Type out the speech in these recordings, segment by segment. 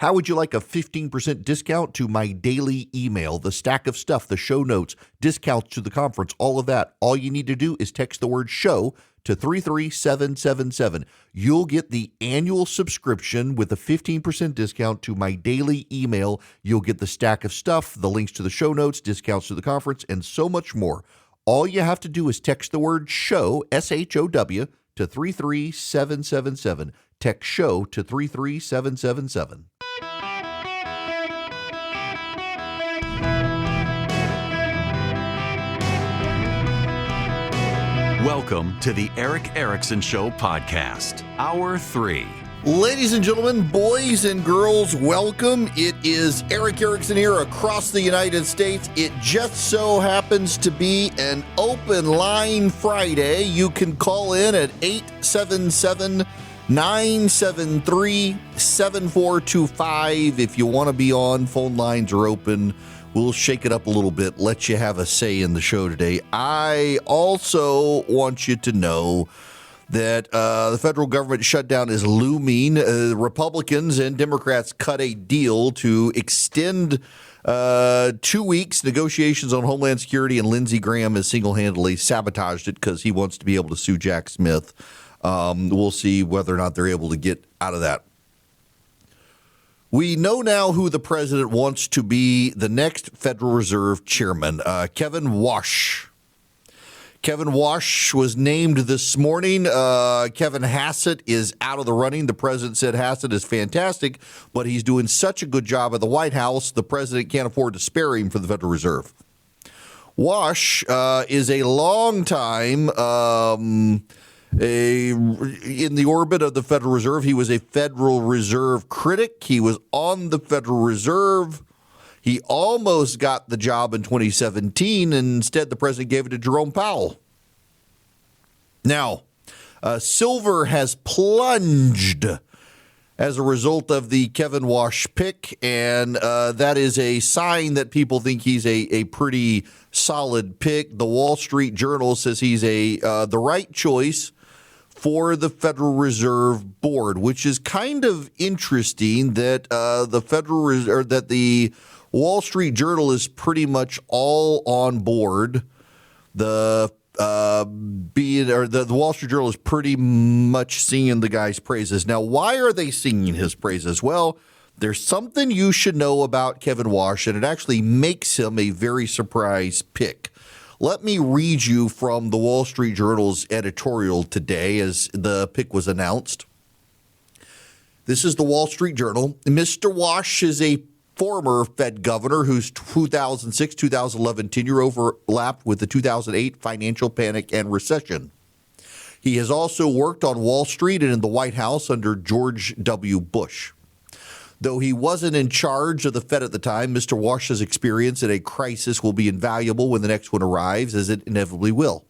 How would you like a 15% discount to my daily email, the stack of stuff, the show notes, discounts to the conference, all of that? All you need to do is text the word show to 33777. You'll get the annual subscription with a 15% discount to my daily email. You'll get the stack of stuff, the links to the show notes, discounts to the conference, and so much more. All you have to do is text the word show, SHOW, to 33777. Text show to 33777. Welcome to the Eric Erickson Show podcast, Hour 3. Ladies and gentlemen, boys and girls, welcome. It is Eric Erickson here across the United States. It just so happens to be an open line Friday. You can call in at 877-973-7425 if you want to be on. Phone lines are open. We'll shake it up a little bit, let you have a say in the show today. I also want you to know that the federal government shutdown is looming. Republicans and Democrats cut a deal to extend 2 weeks negotiations on Homeland Security, and Lindsey Graham has single-handedly sabotaged it because he wants to be able to sue Jack Smith. We'll see whether or not they're able to get out of that. We know now who the president wants to be the next Federal Reserve chairman, Kevin Warsh. Kevin Warsh was named this morning. Kevin Hassett is out of the running. The president said Hassett is fantastic, but he's doing such a good job at the White House, the president can't afford to spare him for the Federal Reserve. Warsh is a long time in the orbit of the Federal Reserve. He was a Federal Reserve critic. He was on the Federal Reserve. He almost got the job in 2017, and instead the president gave it to Jerome Powell. Now, silver has plunged as a result of the Kevin Warsh pick, and that is a sign that people think he's a pretty solid pick. The Wall Street Journal says he's the right choice for the Federal Reserve Board, which is kind of interesting that the Wall Street Journal is pretty much all on board. The Wall Street Journal is pretty much singing the guy's praises. Now, why are they singing his praises? Well, there's something you should know about Kevin Warsh, and it actually makes him a very surprise pick. Let me read you from the Wall Street Journal's editorial today as the pick was announced. This is the Wall Street Journal. Mr. Warsh is a former Fed governor whose 2006-2011 tenure overlapped with the 2008 financial panic and recession. He has also worked on Wall Street and in the White House under George W. Bush. Though he wasn't in charge of the Fed at the time, Mr. Warsh's experience in a crisis will be invaluable when the next one arrives, as it inevitably will.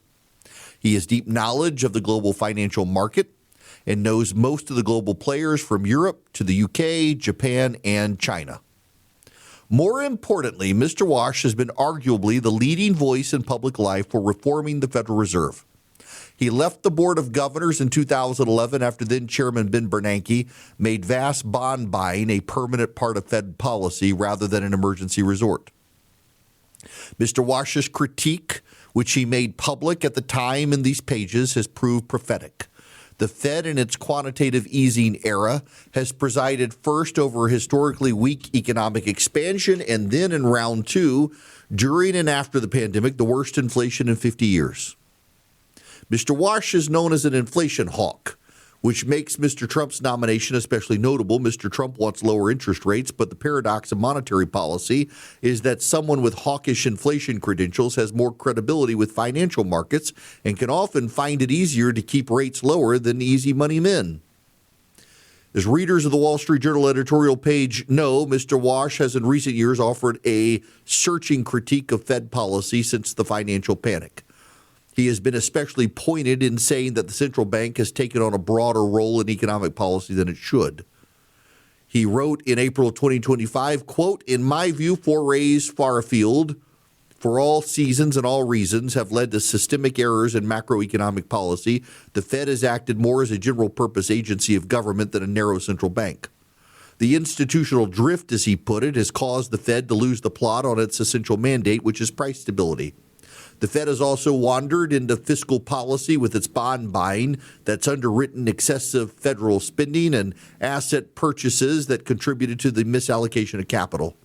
He has deep knowledge of the global financial market and knows most of the global players from Europe to the UK, Japan, and China. More importantly, Mr. Warsh has been arguably the leading voice in public life for reforming the Federal Reserve. He left the Board of Governors in 2011 after then-Chairman Ben Bernanke made vast bond buying a permanent part of Fed policy rather than an emergency resort. Mr. Warsh's critique, which he made public at the time in these pages, has proved prophetic. The Fed in its quantitative easing era has presided first over historically weak economic expansion and then in round two, during and after the pandemic, the worst inflation in 50 years. Mr. Warsh is known as an inflation hawk, which makes Mr. Trump's nomination especially notable. Mr. Trump wants lower interest rates, but the paradox of monetary policy is that someone with hawkish inflation credentials has more credibility with financial markets and can often find it easier to keep rates lower than easy money men. As readers of the Wall Street Journal editorial page know, Mr. Warsh has in recent years offered a searching critique of Fed policy since the financial panic. He has been especially pointed in saying that the central bank has taken on a broader role in economic policy than it should. He wrote in April 2025, quote, "In my view, forays far afield for all seasons and all reasons have led to systemic errors in macroeconomic policy. The Fed has acted more as a general purpose agency of government than a narrow central bank. The institutional drift, as he put it, has caused the Fed to lose the plot on its essential mandate, which is price stability. The Fed has also wandered into fiscal policy with its bond buying that's underwritten excessive federal spending and asset purchases that contributed to the misallocation of capital.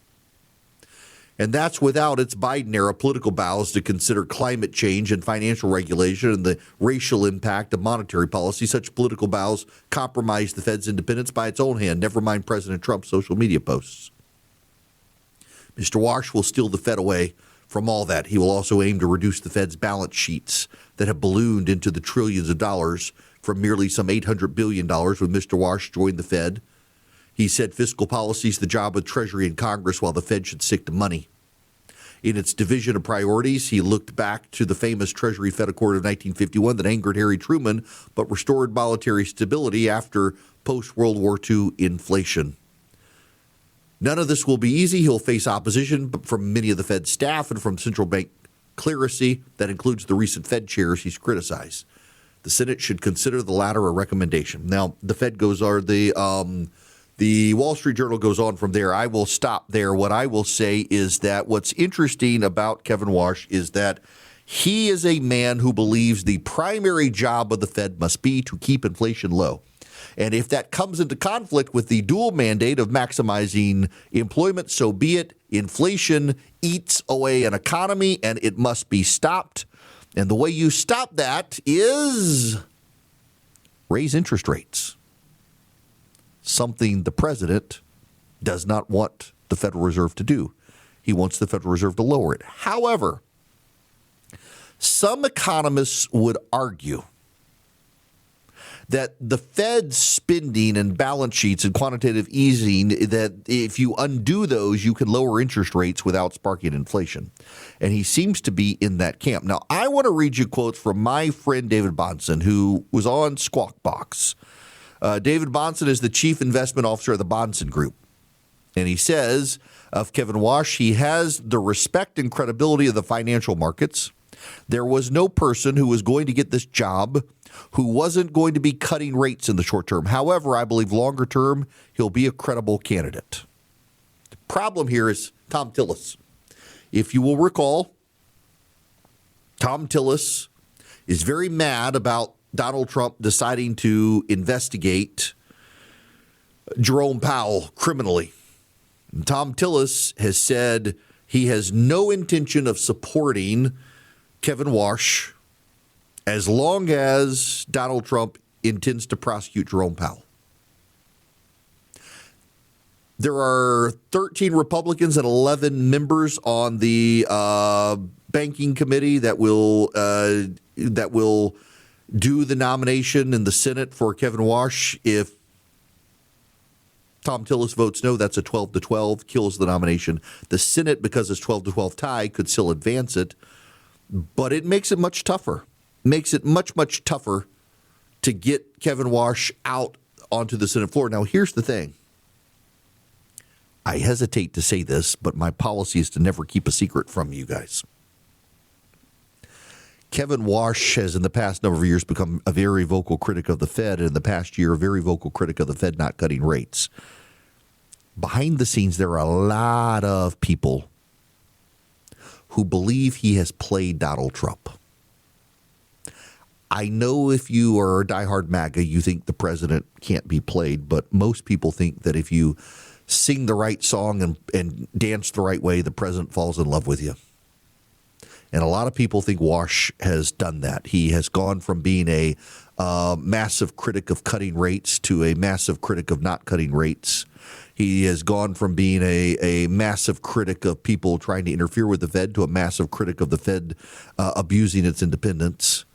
And that's without its Biden-era political bows to consider climate change and financial regulation and the racial impact of monetary policy. Such political bows compromise the Fed's independence by its own hand, never mind President Trump's social media posts. Mr. Wash will steal the Fed away from all that. He will also aim to reduce the Fed's balance sheets that have ballooned into the trillions of dollars from merely some $800 billion when Mr. Wash joined the Fed. He said fiscal policy is the job of Treasury and Congress, while the Fed should stick to money. In its division of priorities, he looked back to the famous Treasury-Fed Accord of 1951 that angered Harry Truman but restored monetary stability after post-World War II inflation. None of this will be easy. He'll face opposition from many of the Fed staff and from central bank clerisy. That includes the recent Fed chairs he's criticized. The Senate should consider the latter a recommendation. Now, the Fed goes, or the Wall Street Journal goes on from there. I will stop there. What I will say is that what's interesting about Kevin Wash is that he is a man who believes the primary job of the Fed must be to keep inflation low. And if that comes into conflict with the dual mandate of maximizing employment, so be it. Inflation eats away an economy, and it must be stopped. And the way you stop that is raise interest rates. Something the president does not want the Federal Reserve to do. He wants the Federal Reserve to lower it. However, some economists would argue that the Fed's spending and balance sheets and quantitative easing, that if you undo those, you can lower interest rates without sparking inflation. And he seems to be in that camp. Now, I want to read you quotes from my friend David Bahnsen, who was on Squawk Box. David Bahnsen is the chief investment officer of the Bahnsen Group. And he says of Kevin Wash, he has the respect and credibility of the financial markets. There was no person who was going to get this job who wasn't going to be cutting rates in the short term. However, I believe longer term, he'll be a credible candidate. The problem here is Tom Tillis. If you will recall, Tom Tillis is very mad about Donald Trump deciding to investigate Jerome Powell criminally. And Tom Tillis has said he has no intention of supporting Kevin Wash as long as Donald Trump intends to prosecute Jerome Powell. There are 13 Republicans and 11 members on the banking committee that will do the nomination in the Senate for Kevin Wash. If Tom Tillis votes no, that's a 12-12, kills the nomination. The Senate, because it's 12-12 tie, could still advance it, but it makes it much tougher. Makes it much, much tougher to get Kevin Wash out onto the Senate floor. Now, here's the thing. I hesitate to say this, but my policy is to never keep a secret from you guys. Kevin Wash has, in the past number of years, become a very vocal critic of the Fed, and in the past year, a very vocal critic of the Fed not cutting rates. Behind the scenes, there are a lot of people who believe he has played Donald Trump. I know if you are a diehard MAGA, you think the president can't be played, but most people think that if you sing the right song and dance the right way, the president falls in love with you. And a lot of people think Wash has done that. He has gone from being a massive critic of cutting rates to a massive critic of not cutting rates. He has gone from being a massive critic of people trying to interfere with the Fed to a massive critic of the Fed abusing its independence.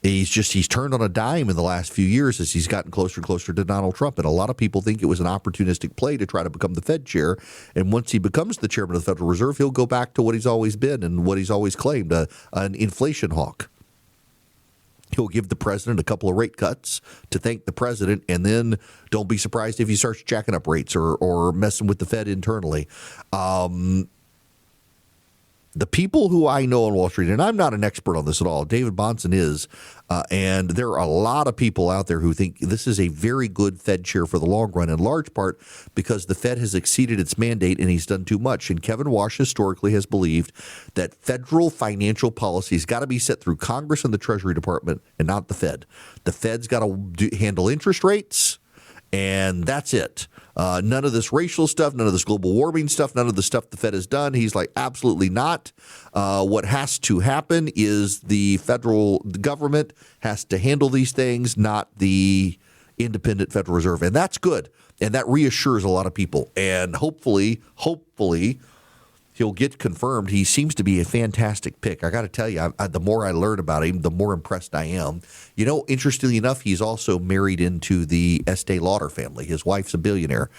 He's turned on a dime in the last few years as he's gotten closer and closer to Donald Trump. And a lot of people think it was an opportunistic play to try to become the Fed chair. And once he becomes the chairman of the Federal Reserve, he'll go back to what he's always been and what he's always claimed, an inflation hawk. He'll give the president a couple of rate cuts to thank the president, and then don't be surprised if he starts jacking up rates or messing with the Fed internally. The people who I know on Wall Street, and I'm not an expert on this at all, David Bahnsen is, and there are a lot of people out there who think this is a very good Fed chair for the long run, in large part because the Fed has exceeded its mandate and he's done too much. And Kevin Walsh historically has believed that federal financial policy's got to be set through Congress and the Treasury Department and not the Fed. The Fed's got to handle interest rates, and that's it. None of this racial stuff, none of this global warming stuff, none of the stuff the Fed has done. He's like, absolutely not. What has to happen is the government has to handle these things, not the independent Federal Reserve. And that's good. And that reassures a lot of people. And hopefully, he'll get confirmed. He seems to be a fantastic pick. I got to tell you, the more I learn about him, the more impressed I am. You know, interestingly enough, he's also married into the Estee Lauder family. His wife's a billionaire.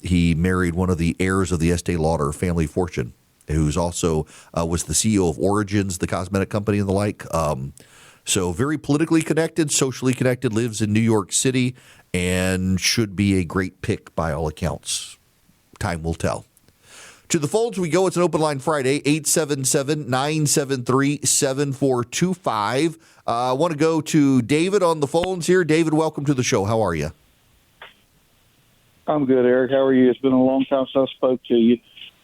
He married one of the heirs of the Estee Lauder family fortune, who's also was the CEO of Origins, the cosmetic company, and the like. So very politically connected, socially connected, lives in New York City, and should be a great pick by all accounts. Time will tell. To the phones we go. It's an open line Friday, 877-973-7425. I want to go to David on the phones here. David, welcome to the show. How are you? I'm good, Eric. How are you? It's been a long time since I spoke to you.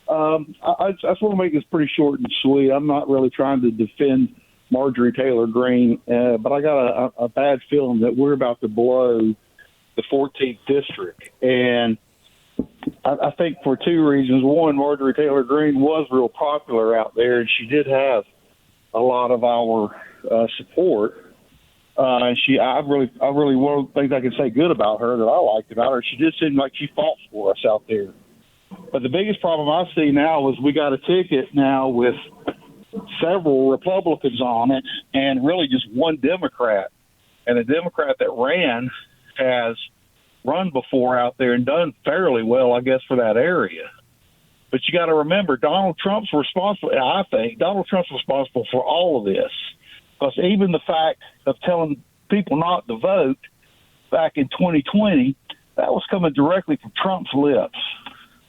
I just want to make this pretty short and sweet. I'm not really trying to defend Marjorie Taylor Greene, but I got a bad feeling that we're about to blow the 14th district. And I think for two reasons. One, Marjorie Taylor Greene was real popular out there, and she did have a lot of our support. And I really one of the things I can say good about her that I liked about her, she did seem like she fought for us out there. But the biggest problem I see now is we got a ticket now with several Republicans on it and really just one Democrat. And the Democrat that ran has run before out there and done fairly well, I guess, for that area. But you got to remember, Donald Trump's responsible. I think Donald Trump's responsible for all of this, because even the fact of telling people not to vote back in 2020, that was coming directly from Trump's lips.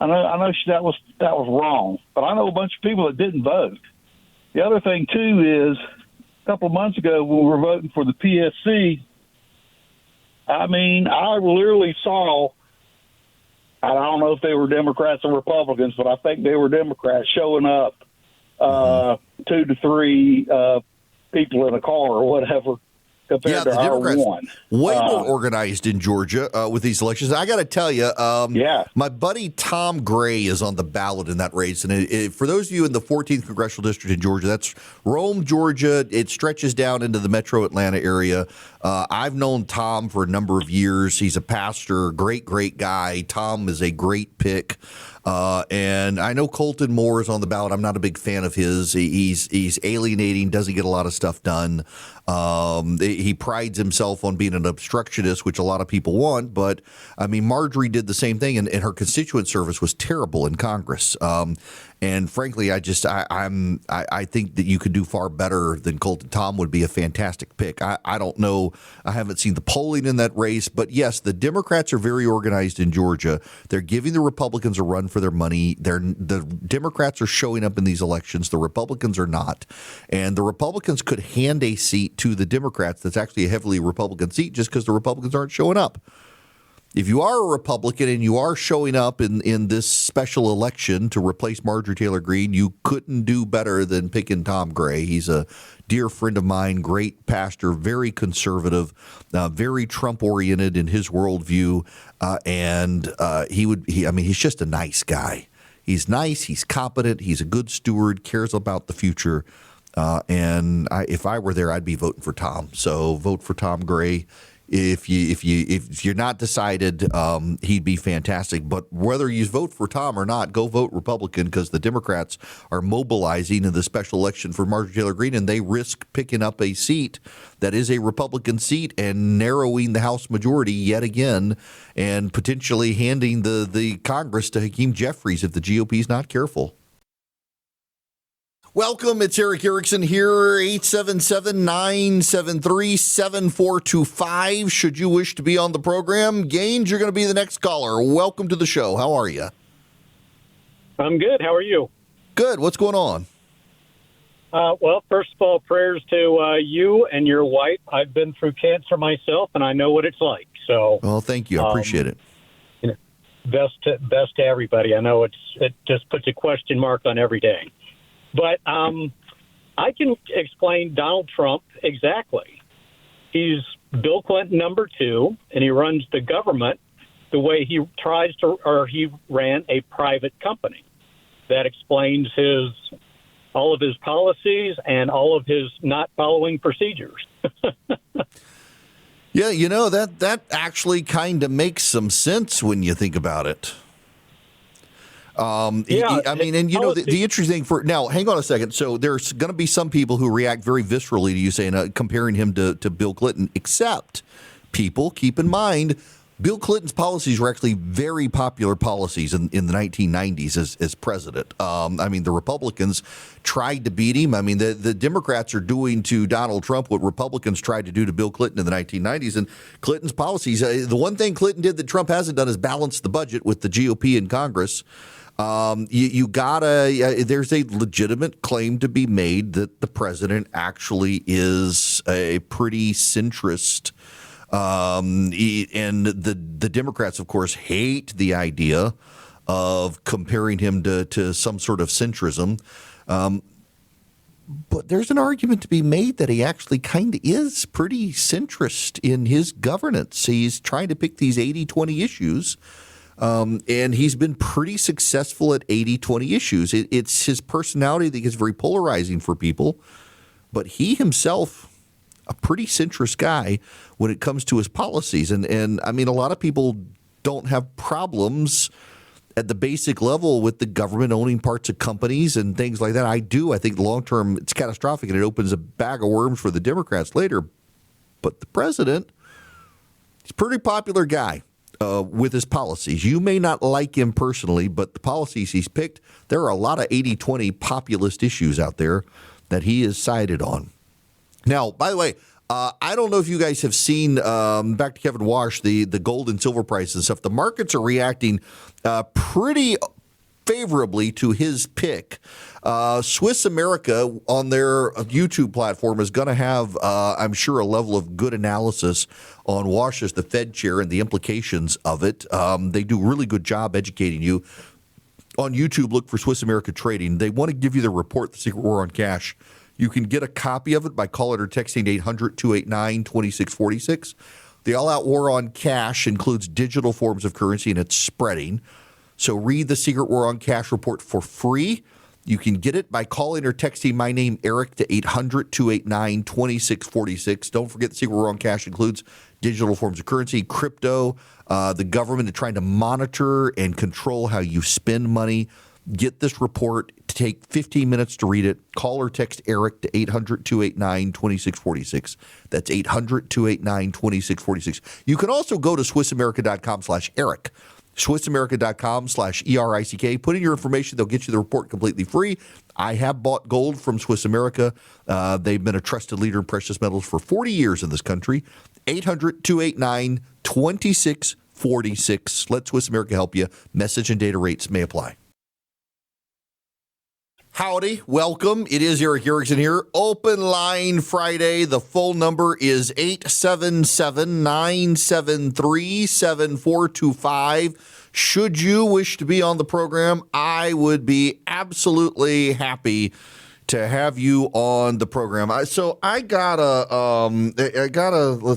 I know that was wrong, but I know a bunch of people that didn't vote. The other thing too is a couple of months ago when we were voting for the PSC, I mean, I literally saw, I don't know if they were Democrats or Republicans, but I think they were Democrats showing up 2 to 3 people in a car or whatever compared to the our Democrats one. Way more organized in Georgia with these elections. I got to tell you, my buddy Tom Gray is on the ballot in that race. And for those of you in the 14th Congressional District in Georgia, that's Rome, Georgia. It stretches down into the metro Atlanta area. I've known Tom for a number of years. He's a pastor, great guy. Tom is a great pick. And I know Colton Moore is on the ballot. I'm not a big fan of his. He's alienating, doesn't get a lot of stuff done. He prides himself on being an obstructionist, which a lot of people want. But, I mean, Marjorie did the same thing, and her constituent service was terrible in Congress. And frankly, I think that you could do far better than Colton. Tom would be a fantastic pick. I don't know. I haven't seen the polling in that race. But, yes, the Democrats are very organized in Georgia. They're giving the Republicans a run for their money. The Democrats are showing up in these elections. The Republicans are not. And the Republicans could hand a seat to the Democrats that's actually a heavily Republican seat just because the Republicans aren't showing up. If you are a Republican and you are showing up in this special election to replace Marjorie Taylor Greene, you couldn't do better than picking Tom Gray. He's a dear friend of mine, great pastor, very conservative, very Trump-oriented in his worldview, and he's just a nice guy. He's nice, he's competent, he's a good steward, cares about the future, and if I were there, I'd be voting for Tom. So vote for Tom Gray. If you're not decided, he'd be fantastic. But whether you vote for Tom or not, go vote Republican, because the Democrats are mobilizing in the special election for Marjorie Taylor Greene, and they risk picking up a seat that is a Republican seat and narrowing the House majority yet again, and potentially handing the Congress to Hakeem Jeffries if the GOP is not careful. Welcome, it's Eric Erickson here, 877-973-7425. Should you wish to be on the program, Gaines, you're going to be the next caller. Welcome to the show. How are you? I'm good. How are you? Good. What's going on? Well, first of all, prayers to you and your wife. I've been through cancer myself, and I know what it's like. So, Well, thank you. I appreciate it. Best to everybody. I know it just puts a question mark on every day, but I can explain Donald Trump exactly. He's Bill Clinton number 2, and he runs the government the way he ran a private company. That explains all of his policies and all of his not following procedures. Yeah, that actually kind of makes some sense when you think about it. The interesting thing now, hang on a second. So there's going to be some people who react very viscerally to you saying, comparing him to Bill Clinton, except people, keep in mind, Bill Clinton's policies were actually very popular policies in the 1990s as president. The Republicans tried to beat him. The Democrats are doing to Donald Trump what Republicans tried to do to Bill Clinton in the 1990s. And Clinton's policies, the one thing Clinton did that Trump hasn't done is balance the budget with the GOP in Congress. There's a legitimate claim to be made that the president actually is a pretty centrist. And the Democrats, of course, hate the idea of comparing him to some sort of centrism. But there's an argument to be made that he actually kind of is pretty centrist in his governance. He's trying to pick these 80-20 issues, and he's been pretty successful at 80-20 issues. It's his personality that gets very polarizing for people, but he himself, a pretty centrist guy when it comes to his policies. And a lot of people don't have problems at the basic level with the government owning parts of companies and things like that. I do. I think long term it's catastrophic and it opens a bag of worms for the Democrats later. But the president, he's a pretty popular guy with his policies. You may not like him personally, but the policies he's picked, there are a lot of 80-20 populist issues out there that he is sided on. Now, by the way, I don't know if you guys have seen, back to Kevin Wash, the gold and silver prices and stuff. The markets are reacting pretty favorably to his pick. Swiss America on their YouTube platform is going to have, I'm sure, a level of good analysis on Wash as the Fed chair and the implications of it. They do a really good job educating you. On YouTube, look for Swiss America Trading. They want to give you the report, The Secret War on Cash. You can get a copy of it by calling or texting 800-289-2646. The all-out war on cash includes digital forms of currency, and it's spreading. So read the Secret War on Cash report for free. You can get it by calling or texting my name, Eric, to 800-289-2646. Don't forget the Secret War on Cash includes digital forms of currency, crypto. The government is trying to monitor and control how you spend money. Get this report. Take 15 minutes to read it. Call or text Eric to 800-289-2646. That's 800-289-2646. You can also go to SwissAmerica.com/Eric. SwissAmerica.com/ERICK. Put in your information. They'll get you the report completely free. I have bought gold from Swiss America. They've been a trusted leader in precious metals for 40 years in this country. 800-289-2646. Let Swiss America help you. Message and data rates may apply. Howdy, welcome. It is Eric Erickson here. Open line Friday. The phone number is 877-973-7425. Should you wish to be on the program, I would be absolutely happy to have you on the program. Let's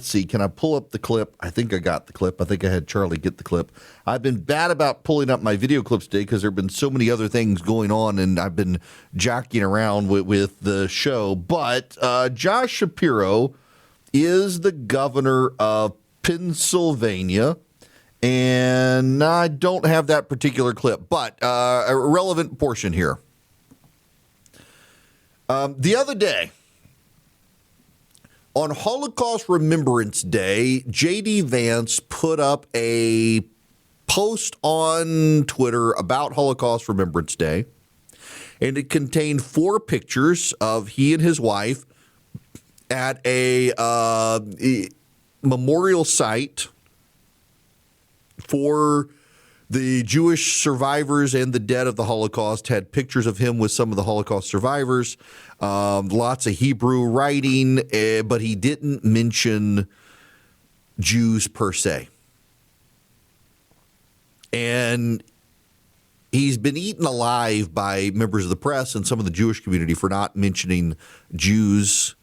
see, can I pull up the clip? I think I got the clip. I think I had Charlie get the clip. I've been bad about pulling up my video clips today because there have been so many other things going on, and I've been jockeying around with the show. But Josh Shapiro is the governor of Pennsylvania, and I don't have that particular clip, but a relevant portion here. The other day, on Holocaust Remembrance Day, J.D. Vance put up a post on Twitter about Holocaust Remembrance Day, and it contained 4 pictures of he and his wife at a memorial site for The Jewish survivors and the dead of the Holocaust had pictures of him with some of the Holocaust survivors, lots of Hebrew writing, but he didn't mention Jews per se. And he's been eaten alive by members of the press and some of the Jewish community for not mentioning Jews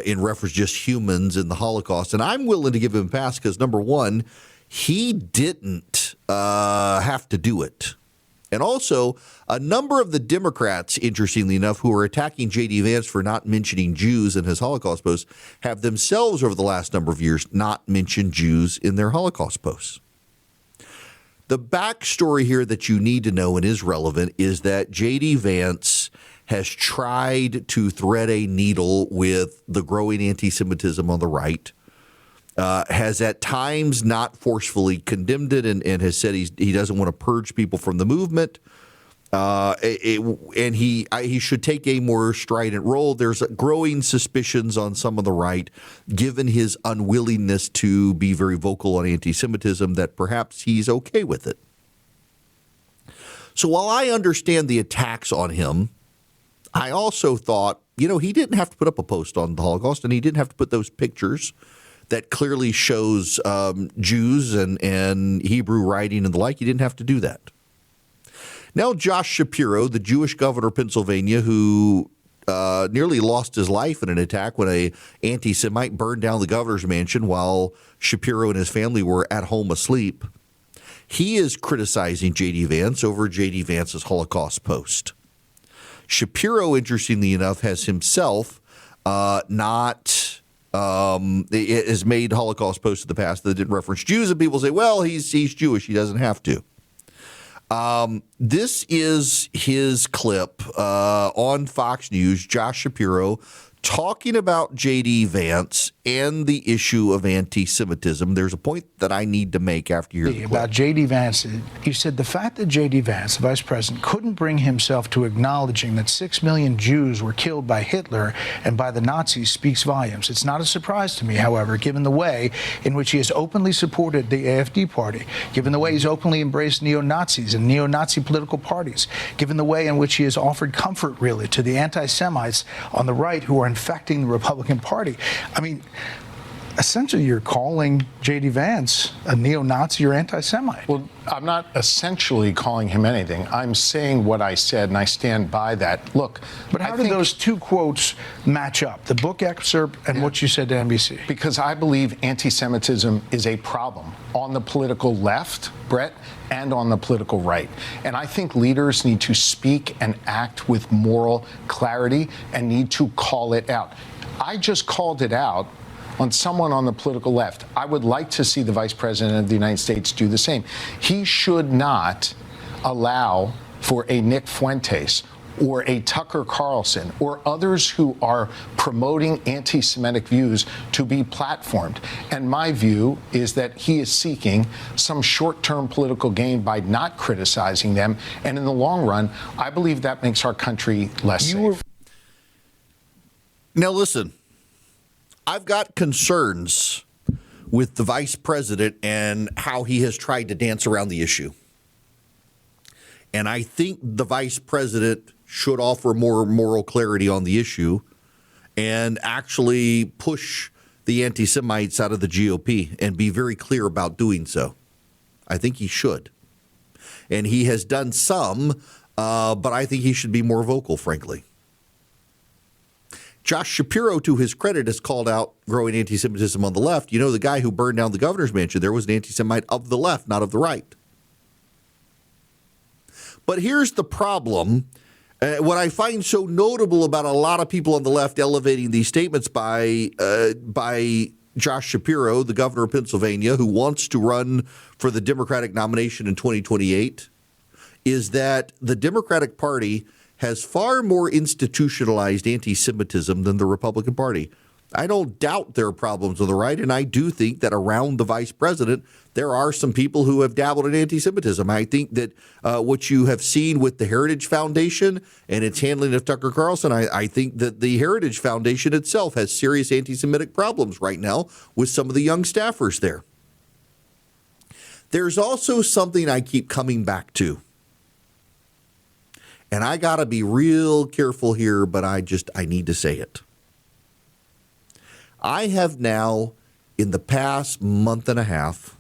in reference to just humans in the Holocaust. And I'm willing to give him a pass because, number one, he didn't have to do it. And also, a number of the Democrats, interestingly enough, who are attacking J.D. Vance for not mentioning Jews in his Holocaust posts have themselves, over the last number of years, not mentioned Jews in their Holocaust posts. The backstory here that you need to know and is relevant is that J.D. Vance has tried to thread a needle with the growing anti-Semitism on the right, has at times not forcefully condemned it and has said he doesn't want to purge people from the movement. And he should take a more strident role. There's growing suspicions on some of the right, given his unwillingness to be very vocal on anti-Semitism, that perhaps he's okay with it. So while I understand the attacks on him, I also thought, he didn't have to put up a post on the Holocaust, and he didn't have to put those pictures that clearly shows Jews and Hebrew writing and the like. He didn't have to do that. Now, Josh Shapiro, the Jewish governor of Pennsylvania, who nearly lost his life in an attack when an anti-Semite burned down the governor's mansion while Shapiro and his family were at home asleep, he is criticizing J.D. Vance over J.D. Vance's Holocaust post. Shapiro, interestingly enough, has himself has made Holocaust posts in the past that didn't reference Jews, and people say, well, he's Jewish, he doesn't have to. This is his clip on Fox News, Josh Shapiro talking about J.D. Vance and the issue of anti-Semitism. There's a point that I need to make after you hear the clip. About J.D. Vance, you said the fact that J.D. Vance, the vice president, couldn't bring himself to acknowledging that 6 million Jews were killed by Hitler and by the Nazis speaks volumes. It's not a surprise to me, however, given the way in which he has openly supported the AfD party, given the way he's openly embraced neo-Nazis and neo-Nazi political parties, given the way in which he has offered comfort, really, to the anti-Semites on the right who are infecting the Republican Party. I mean, essentially, you're calling J.D. Vance a neo-Nazi or anti-Semite. Well, I'm not essentially calling him anything. I'm saying what I said, and I stand by that. Look, but how do those two quotes match up, the book excerpt and what you said to NBC? Because I believe anti-Semitism is a problem on the political left, Brett, and on the political right. And I think leaders need to speak and act with moral clarity and need to call it out. I just called it out on someone on the political left. I would like to see the Vice President of the United States do the same. He should not allow for a Nick Fuentes or a Tucker Carlson or others who are promoting anti-Semitic views to be platformed. And my view is that he is seeking some short-term political gain by not criticizing them. And in the long run, I believe that makes our country less safe. Now, listen, I've got concerns with the vice president and how he has tried to dance around the issue. And I think the vice president should offer more moral clarity on the issue and actually push the anti-Semites out of the GOP and be very clear about doing so. I think he should. And he has done some, but I think he should be more vocal, frankly. Josh Shapiro, to his credit, has called out growing anti-Semitism on the left. You know, the guy who burned down the governor's mansion, there was an anti-Semite of the left, not of the right. But here's the problem. What I find so notable about a lot of people on the left elevating these statements by Josh Shapiro, the governor of Pennsylvania, who wants to run for the Democratic nomination in 2028, is that the Democratic Party has far more institutionalized anti-Semitism than the Republican Party. I don't doubt there are problems on the right, and I do think that around the vice president, there are some people who have dabbled in anti-Semitism. I think that what you have seen with the Heritage Foundation and its handling of Tucker Carlson, I think that the Heritage Foundation itself has serious anti-Semitic problems right now with some of the young staffers there. There's also something I keep coming back to. And I got to be real careful here, but I need to say it. I have now, in the past month and a half,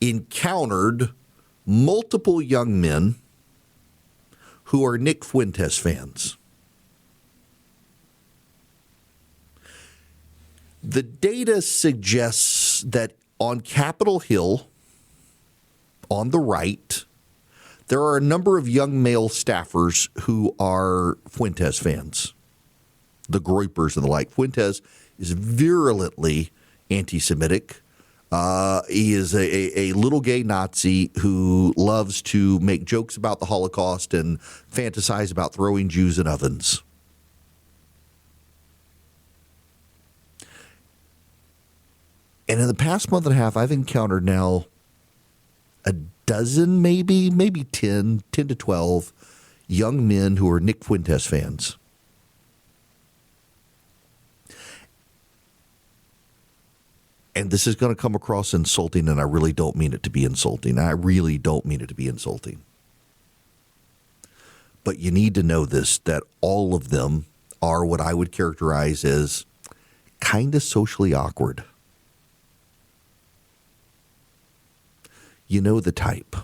encountered multiple young men who are Nick Fuentes fans. The data suggests that on Capitol Hill, on the right, there are a number of young male staffers who are Fuentes fans, the Groypers and the like. Fuentes is virulently anti-Semitic. He is a little gay Nazi who loves to make jokes about the Holocaust and fantasize about throwing Jews in ovens. And in the past month and a half, I've encountered now a dozen, maybe 10 to 12 young men who are Nick Fuentes fans. And this is going to come across insulting, and I really don't mean it to be insulting. But you need to know this, that all of them are what I would characterize as kind of socially awkward. You know the type.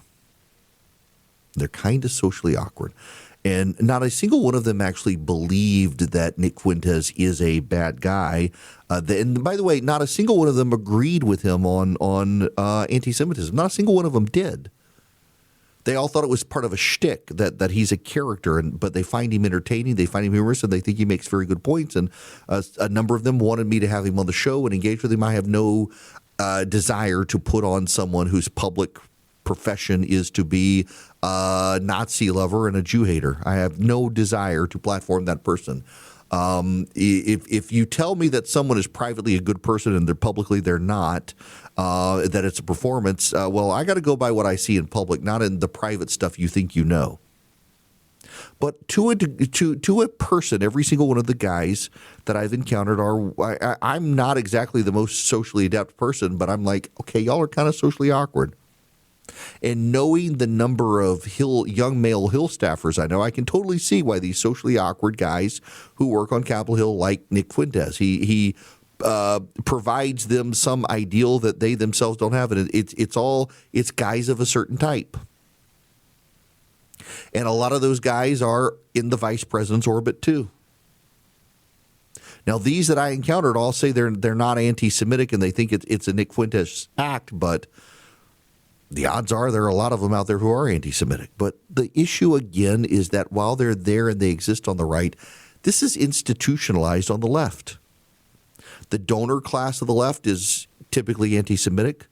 They're kind of socially awkward. And not a single one of them actually believed that Nick Fuentes is a bad guy. And by the way, not a single one of them agreed with him on anti-Semitism. Not a single one of them did. They all thought it was part of a shtick, that he's a character, but they find him entertaining, they find him humorous, and they think he makes very good points. And a number of them wanted me to have him on the show and engage with him. I have no desire to put on someone whose public profession is to be a Nazi lover and a Jew hater. I have no desire to platform that person. If you tell me that someone is privately a good person and they're not, that it's a performance, well, I got to go by what I see in public, not in the private stuff you think you know. But to a person, every single one of the guys that I've encountered I'm not exactly the most socially adept person, but I'm like, okay, y'all are kind of socially awkward. And knowing the number of young male Hill staffers I know, I can totally see why these socially awkward guys who work on Capitol Hill like Nick Fuentes. He provides them some ideal that they themselves don't have, and it's guys of a certain type. And a lot of those guys are in the vice president's orbit too. Now, these that I encountered all say they're not anti-Semitic and they think it's a Nick Fuentes act, but the odds are there are a lot of them out there who are anti-Semitic. But the issue, again, is that while they're there and they exist on the right, this is institutionalized on the left. The donor class of the left is typically anti-Semitic.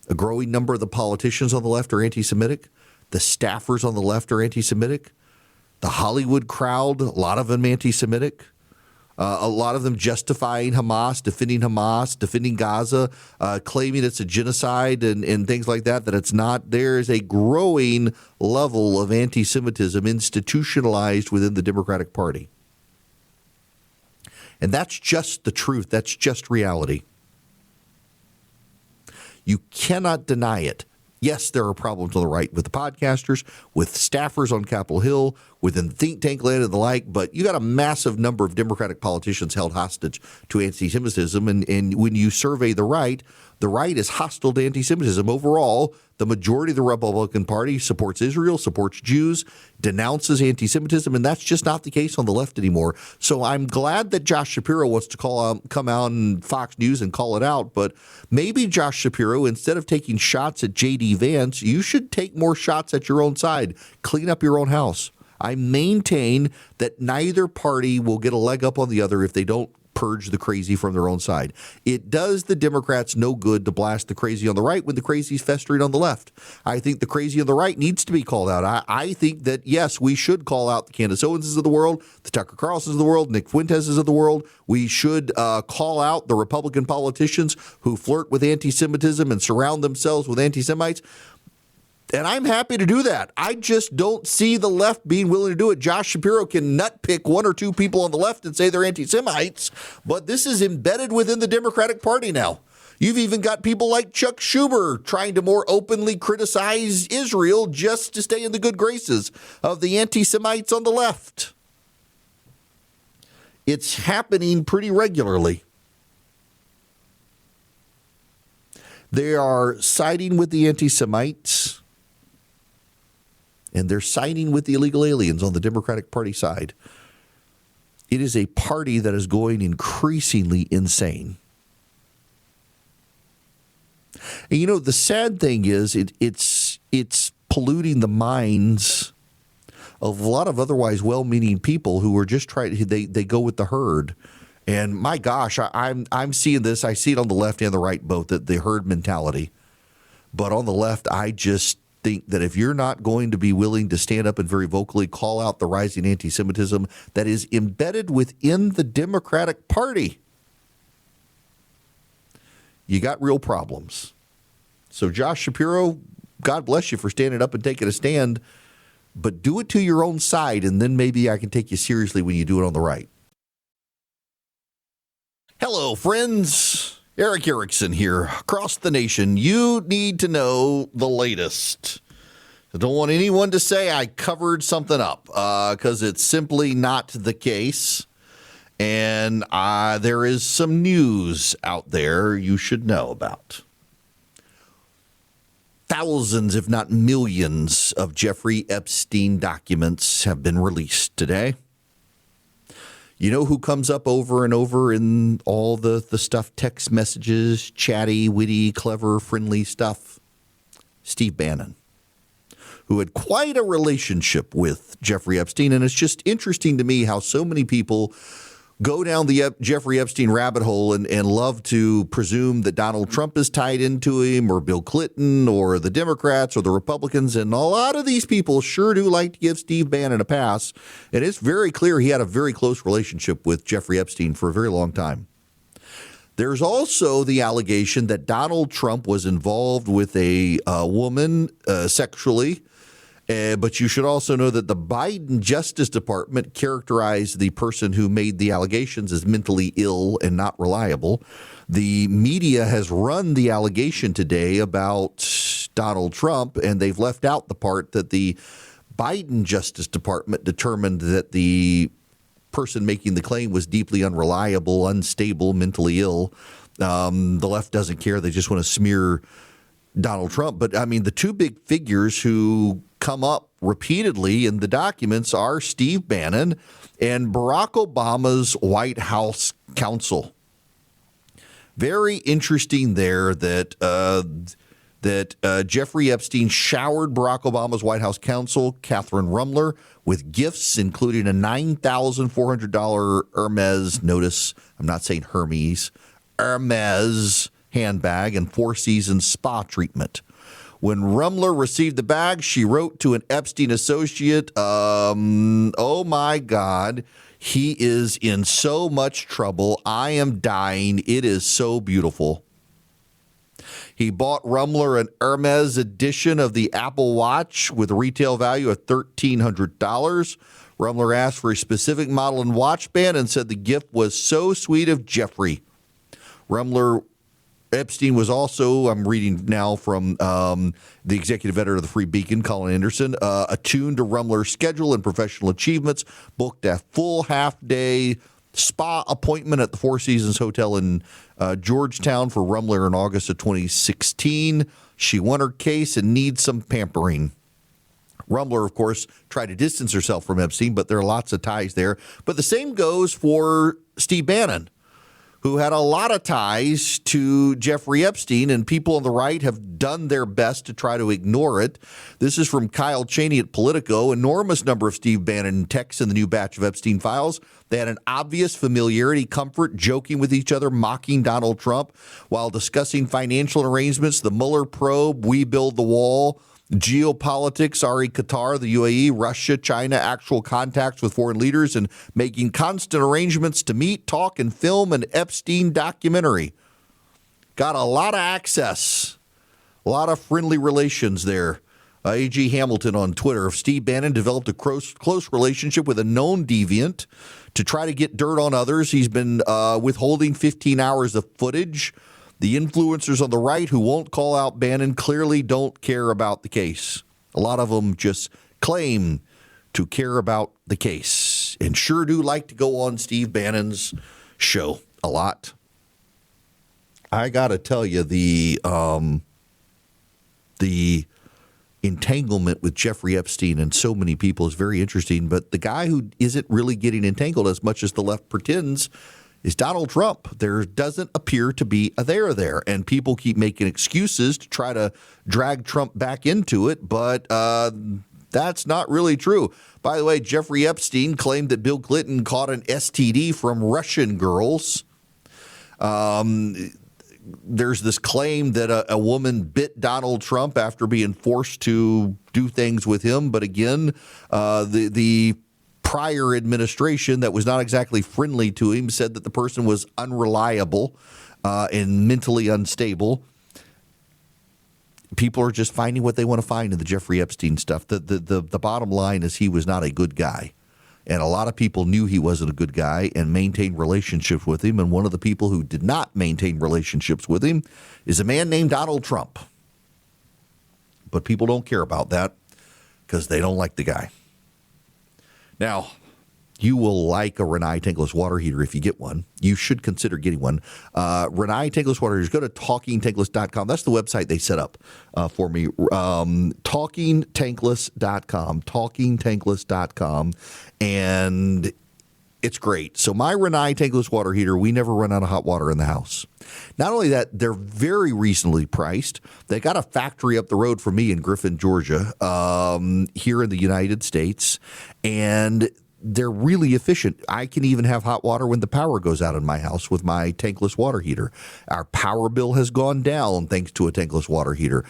A growing number of the politicians on the left are anti-Semitic. The staffers on the left are anti-Semitic. The Hollywood crowd, a lot of them anti-Semitic. A lot of them justifying Hamas, defending Gaza, claiming it's a genocide and things like that it's not. There is a growing level of anti-Semitism institutionalized within the Democratic Party. And that's just the truth. That's just reality. You cannot deny it. Yes, there are problems on the right with the podcasters, with staffers on Capitol Hill, within think tank land and the like, but you got a massive number of Democratic politicians held hostage to anti-Semitism. And when you survey the right is hostile to anti-Semitism. Overall, the majority of the Republican Party supports Israel, supports Jews, denounces anti-Semitism, and that's just not the case on the left anymore. So I'm glad that Josh Shapiro wants to come out on Fox News and call it out, but maybe Josh Shapiro, instead of taking shots at J.D. Vance, you should take more shots at your own side. Clean up your own house. I maintain that neither party will get a leg up on the other if they don't purge the crazy from their own side. It does the Democrats no good to blast the crazy on the right when the crazy is festering on the left. I think the crazy on the right needs to be called out. I think that, yes, we should call out the Candace Owenses of the world, the Tucker Carlsons of the world, Nick Fuenteses of the world. We should call out the Republican politicians who flirt with anti-Semitism and surround themselves with anti-Semites. And I'm happy to do that. I just don't see the left being willing to do it. Josh Shapiro can nutpick one or two people on the left and say they're anti-Semites, but this is embedded within the Democratic Party now. You've even got people like Chuck Schumer trying to more openly criticize Israel just to stay in the good graces of the anti-Semites on the left. It's happening pretty regularly. They are siding with the anti-Semites, and they're siding with the illegal aliens on the Democratic Party side. It is a party that is going increasingly insane. And you know, the sad thing is it's polluting the minds of a lot of otherwise well-meaning people who are just trying to, they go with the herd. And my gosh, I'm seeing this. I see it on the left and the right both, the herd mentality. But on the left, I just think that if you're not going to be willing to stand up and very vocally call out the rising anti-Semitism that is embedded within the Democratic Party, you got real problems. So Josh Shapiro, God bless you for standing up and taking a stand, but do it to your own side, and then maybe I can take you seriously when you do it on the right. Hello, friends. Eric Erickson here. Across the nation, you need to know the latest. I don't want anyone to say I covered something up because it's simply not the case. And there is some news out there you should know about. Thousands, if not millions, of Jeffrey Epstein documents have been released today. You know who comes up over and over in all the stuff, text messages, chatty, witty, clever, friendly stuff? Steve Bannon, who had quite a relationship with Jeffrey Epstein. And it's just interesting to me how so many people go down the Jeffrey Epstein rabbit hole and love to presume that Donald Trump is tied into him, or Bill Clinton, or the Democrats, or the Republicans. And a lot of these people sure do like to give Steve Bannon a pass. And it's very clear he had a very close relationship with Jeffrey Epstein for a very long time. There's also the allegation that Donald Trump was involved with a woman sexually. But you should also know that the Biden Justice Department characterized the person who made the allegations as mentally ill and not reliable. The media has run the allegation today about Donald Trump, and they've left out the part that the Biden Justice Department determined that the person making the claim was deeply unreliable, unstable, mentally ill. The left doesn't care. They just want to smear Donald Trump. But, I mean, the two big figures who come up repeatedly in the documents are Steve Bannon and Barack Obama's White House counsel. Very interesting there that Jeffrey Epstein showered Barack Obama's White House counsel, Catherine Rumler, with gifts, including a $9,400 Hermes, notice I'm not saying Hermes, Hermes handbag and Four Seasons spa treatment. When Rumler received the bag, she wrote to an Epstein associate, oh my God, he is in so much trouble. I am dying. It is so beautiful. He bought Rumler an Hermes edition of the Apple Watch with a retail value of $1,300. Rumler asked for a specific model and watch band and said the gift was so sweet of Jeffrey. Epstein was also, I'm reading now from the executive editor of the Free Beacon, Colin Anderson, attuned to Rumler's schedule and professional achievements, booked a full half-day spa appointment at the Four Seasons Hotel in Georgetown for Rumler in August of 2016. She won her case and needs some pampering. Rumler, of course, tried to distance herself from Epstein, but there are lots of ties there. But the same goes for Steve Bannon, who had a lot of ties to Jeffrey Epstein, and people on the right have done their best to try to ignore it. This is from Kyle Cheney at Politico. Enormous number of Steve Bannon texts in the new batch of Epstein files. They had an obvious familiarity, comfort, joking with each other, mocking Donald Trump while discussing financial arrangements, the Mueller probe, We Build the Wall, geopolitics, Qatar, the UAE, Russia, China, actual contacts with foreign leaders, and making constant arrangements to meet, talk, and film an Epstein documentary. Got a lot of access, a lot of friendly relations there. A.G. Hamilton on Twitter. Steve Bannon developed a close relationship with a known deviant to try to get dirt on others. He's been withholding 15 hours of footage. The influencers on the right who won't call out Bannon clearly don't care about the case. A lot of them just claim to care about the case and sure do like to go on Steve Bannon's show a lot. I got to tell you, the entanglement with Jeffrey Epstein and so many people is very interesting. But the guy who isn't really getting entangled as much as the left pretends is Donald Trump. There doesn't appear to be a there, and people keep making excuses to try to drag Trump back into it, but that's not really true. By the way, Jeffrey Epstein claimed that Bill Clinton caught an STD from Russian girls. There's this claim that a woman bit Donald Trump after being forced to do things with him. But again, the prior administration that was not exactly friendly to him said that the person was unreliable and mentally unstable. People are just finding what they want to find in the Jeffrey Epstein stuff. The bottom line is he was not a good guy. And a lot of people knew he wasn't a good guy and maintained relationships with him. And one of the people who did not maintain relationships with him is a man named Donald Trump. But people don't care about that because they don't like the guy. Now, you will like a Renai tankless water heater if you get one. You should consider getting one. Renai tankless water heaters, go to talkingtankless.com. That's the website they set up for me. Talkingtankless.com. Talkingtankless.com. And it's great. So my Renai tankless water heater, we never run out of hot water in the house. Not only that, they're very reasonably priced. They got a factory up the road from me in Griffin, Georgia, here in the United States. And they're really efficient. I can even have hot water when the power goes out in my house with my tankless water heater. Our power bill has gone down thanks to a tankless water heater.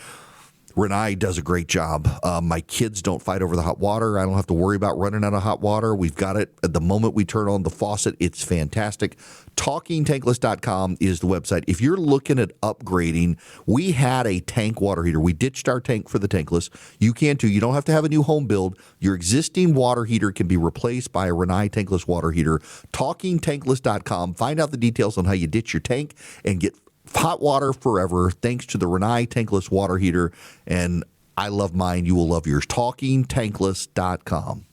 Renai does a great job. My kids don't fight over the hot water. I don't have to worry about running out of hot water. We've got it at the moment we turn on the faucet. It's fantastic. TalkingTankless.com is the website. If you're looking at upgrading, we had a tank water heater. We ditched our tank for the tankless. You can too. You don't have to have a new home build. Your existing water heater can be replaced by a Renai tankless water heater. TalkingTankless.com. Find out the details on how you ditch your tank and get hot water forever thanks to the Renai tankless water heater. And I love mine. You will love yours. TalkingTankless.com.